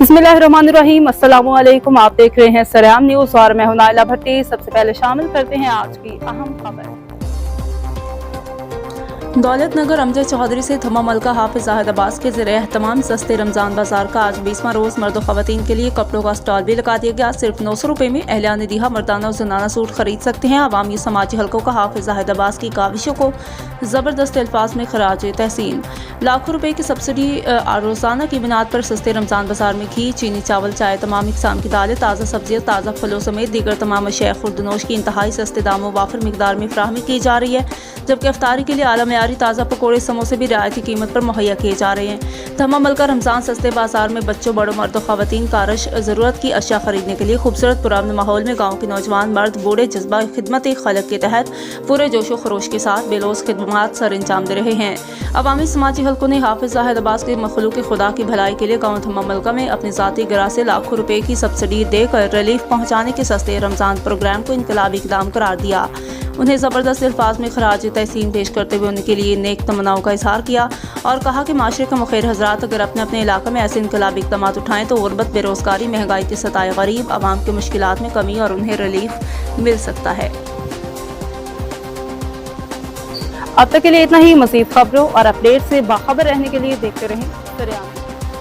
बिस्मिल्लाहिर्रहमानिर्रहीम, अस्सलामु अलैकुम। आप देख रहे हैं सरेआम न्यूज़ और मैं हूं नाइला भट्टी। सबसे पहले शामिल करते हैं आज की अहम खबर। दौलत नगर अमजद चौधरी से थमा मलका हाफिज जाहिद अब्बास के ज़रिए तमाम सस्ते रमज़ान बाजार का आज 20वां रोज़ मर्द और ख़वातीन के लिए कपड़ों का स्टॉल भी लगा दिया गया। सिर्फ 900 रुपये में अहलियान दिहा मर्दाना और जनाना सूट खरीद सकते हैं। अवामी समाजी हल्कों का हाफिज जाहिद अब्बास की काविशों को ज़बरदस्त अल्फाज में खराज तहसीन। लाखों रुपए की सब्सिडी रोज़ाना की बुनियाद पर सस्ते रमज़ान बाजार में घी, चीनी, चावल, चाय, तमाम इक़साम की दालें, ताज़ा सब्जियाँ, ताज़ा फलों समेत दीगर तमाम अशिया खुर्दनोश की इंतहाई सस्ते दामों वाफर मिकदार में फराहमी की जा रही है, जबकि अफ्तारी के लिए आला मेयारी ताज़ा पकौड़े, समोसे भी रियायती कीमत पर मुहैया किए जा रहे हैं। थमा मलका रमज़ान सस्ते बाजार में बच्चों, बड़ों, मर्द और ख़वातीन कारश ज़रूरत की अशिया खरीदने के लिए खूबसूरत पुराने माहौल में गाँव के नौजवान, मर्द, बूढ़े जज्बा खिदमत खलक के तहत पूरे जोशो खरोश के साथ बेलोस खिदमत सर अंजाम दे रहे हैं। अवामी समाजी हल्कों ने हाफिज जाहिद अब्बास के मखलूक खुदा की भलाई के लिए गाँव थमा मलका में अपनी ज़ाती गरा से लाखों रुपए की सब्सिडी देकर रिलीफ पहुँचाने के सस्ते रमज़ान प्रोग्राम को इनकलाबी इक़दाम करार दिया। उन्हें ज़बरदस्त अल्फाज में खराज तहसीन पेश करते हुए उनके लिए नेक तमन्नाओं का इजहार किया और कहा कि माशरे के मुखैर हज़रात अगर अपने अपने इलाके में ऐसे इनकलाबी इक़दाम उठाएँ तो गुर्बत, बेरोज़गारी, महंगाई के सताए गरीब आवाम के मुश्किलात में कमी और उन्हें रिलीफ मिल सकता है। अब तक के लिए इतना ही। मज़ीद खबरों और अपडेट से बाखबर रहने के लिए देखते रहें सरेआम।